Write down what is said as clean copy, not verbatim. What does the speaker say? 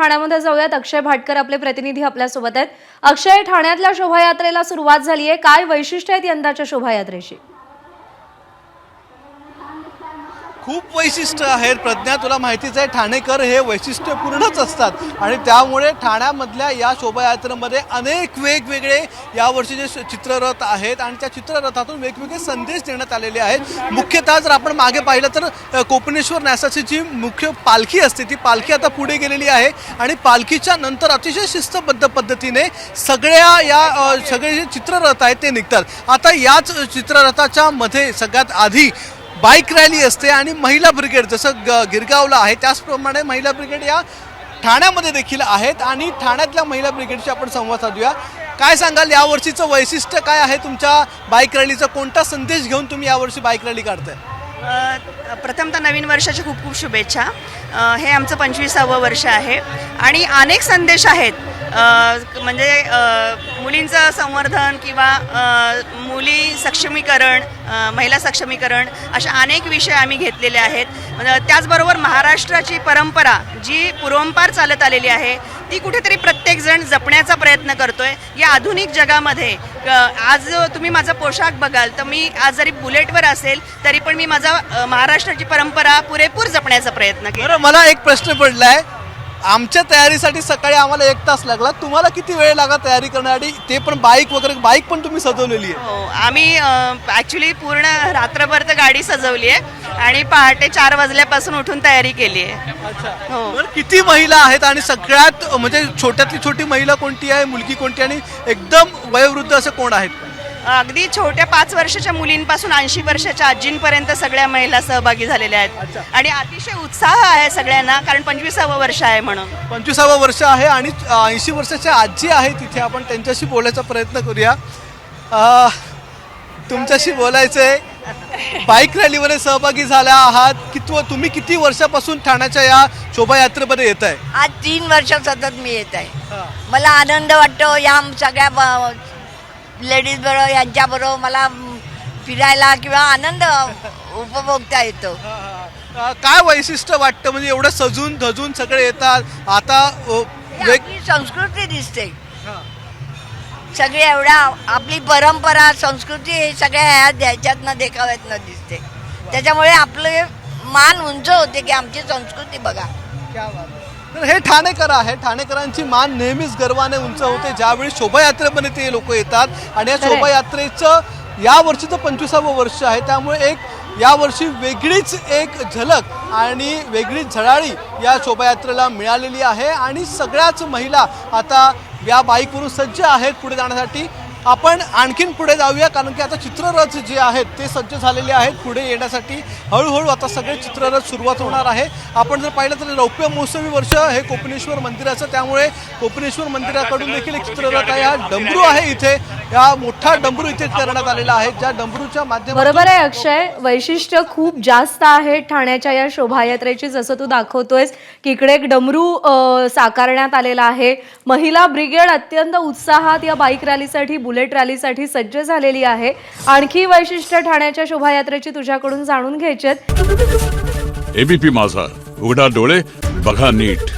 ठाण्यामध्ये जाऊयात। अक्षय भाटकर आपले प्रतिनिधी आपल्यासोबत आहेत। अक्षय, ठाण्यातल्या शोभायात्रेला सुरुवात झाली आहे, काय वैशिष्ट्य आहेत यंदाच्या शोभायात्रेची? खूप वैशिष्ट्य आहेत प्रज्ञा, तुला माहितीच आहे ठाणेकर हे वैशिष्ट्यपूर्णच असतात आणि त्यामुळे ठाण्यामधल्या या शोभायात्रेमध्ये अनेक वेगवेगळे यावर्षीचे चित्ररथ आहेत आणि त्या चित्ररथातून वेगवेगळे संदेश देण्यात आलेले आहेत। मुख्यतः जर आपण मागे पाहिलं तर कोपनेश्वर न्यासाची जी मुख्य पालखी असते ती पालखी आता पुढे गेलेली आहे आणि पालखीच्या नंतर अतिशय शिस्तबद्ध पद्धतीने सगळे जे चित्ररथ आहेत ते निघतात। आता याच चित्ररथाच्या मध्ये सगळ्यात आधी बाईक रॅली असते आणि महिला ब्रिगेड जसं गिरगावला आहे त्याचप्रमाणे महिला ब्रिगेड या ठाण्यामध्ये देखील आहेत आणि ठाण्यातल्या महिला ब्रिगेडशी आपण संवाद साधूया। काय सांगाल, यावर्षीचं वैशिष्ट्य काय आहे तुमच्या बाईक रॅलीचा? कोणता संदेश घेऊन तुम्ही यावर्षी बाईक रॅली काढताय? प्रथमतः नवीन वर्षाच्या खूप खूप शुभेच्छा। हे आमचं 25वे वर्ष आहे आणि अनेक संदेश आहेत, म्हणजे मुलींचं संवर्धन किंवा मुली सक्षमीकरण, महिला सक्षमीकरण अशा अनेक विषय आम्ही घेतलेले आहेत। त्याचबरोबर महाराष्ट्राची परंपरा जी पूर्वंपार चालत आलेली आहे ती कुठेतरी प्रत्येकजण जपण्याचा प्रयत्न करतोय या आधुनिक जगामध्ये। आज तुम्ही माझा पोशाख बघाल तर मी आज जरी बुलेटवर असेल तरी पण मी माझा महाराष्ट्राची परंपरा पुरेपूर जपण्याचा प्रयत्न केला। मला एक प्रश्न पडलाय, आमच्या तयारीसाठी सकाळी आम्हाला 1 तास लागला, तुम्हाला किती वेळ लागला तयारी करण्यासाठी? ते पण बाईक वगैरे, बाईक पण तुम्ही सजवलेली आहे? हो, आम्ही ॲक्च्युली पूर्ण रात्रभर तर गाडी सजवली आहे आणि पहाटे 4 वाजल्यापासून उठून तयारी केली आहे। हो, किती महिला आहेत आणि सगळ्यात म्हणजे छोट्यातली छोटी महिला कोणती आहे, मुलगी कोणती आणि एकदम वयोवृद्ध असं कोण आहेत? अगदी छोट्या 5 वर्षाच्या मुलींपासून 80 वर्षाच्या आजींपर्यंत सगळ्या महिला सहभागी झालेल्या आहेत आणि अतिशय उत्साह आहे सगळ्यांना, कारण 25वे वर्ष आहे म्हणून। 25वे वर्ष आहे आणि 80 वर्षाच्या आजी आहेत तिथे, आपण त्यांच्याशी बोलायचा प्रयत्न करूया। तुमच्याशी बोलायचंय, बाईक रॅलीमध्ये सहभागी झाला आहात, तुम्ही किती वर्षापासून ठाण्याच्या या शोभायात्रेमध्ये येत आहे? आज 3 वर्ष सतत मी येत आहे। मला आनंद वाटतो, या सगळ्या लेडीज बरोबर यांच्याबरोबर मला फिरायला किंवा आनंद उपभोगता येतो। काय वैशिष्ट्य वाटतं, म्हणजे एवढं सजून धजून सगळे येतात? आता आपली संस्कृती दिसते सगळी, एवढा आपली परंपरा संस्कृती हे सगळ्या ह्याच्यातनं देखाव्यातनं दिसते, त्याच्यामुळे आपले मान उंच होते की आमची संस्कृती बघा। तर हे ठाणेकर आहे, ठाणेकरांची मान नेहमीच गर्वाने उंच होते ज्यावेळी शोभायात्रेमध्ये ते लोक येतात आणि या शोभायात्रेचं या वर्षीचं 25वे वर्ष आहे, त्यामुळे एक यावर्षी वेगळीच एक झलक आणि वेगळीच झळाळी या शोभायात्रेला मिळालेली आहे आणि सगळ्याच महिला आता या बाईकवरून सज्ज आहेत पुढे जाण्यासाठी। आपण आणखीन पुढे जाऊया, कारण की आता चित्ररथ जे आहेत ते सज्ज झालेले आहेत पुढे येण्यासाठी। हळूहळू आता सगळे चित्ररथ सुरुवात होणार आहे। आपण जर पाहिलं तर रौप्य महोत्सवी वर्ष हे कोपनेश्वर मंदिराचं, त्यामुळे कोपनेश्वर मंदिराकडून देखील एक चित्ररथ आहे। हा डमरू आहे इथे, या मोठा डमरू इथे करण्यात आलेला आहे, ज्या डमरूच्या माध्यमातून। बरोबर आहे अक्षय, वैशिष्ट्य खूप जास्त आहे ठाण्याच्या या शोभायात्रेची, जसं तू दाखवतोयस की इकडे एक डमरू साकारण्यात आलेला आहे। महिला ब्रिगेड अत्यंत उत्साहात या बाईक रॅलीसाठी, बुलेट रॅलीसाठी सज्ज झालेली आहे। आणखी वैशिष्ट्य ठाण्याच्या शोभायात्रेची तुझ्याकडून जाणून घ्यायची आहेत। एबीपी माझा, उघडा डोळे बघा नीट।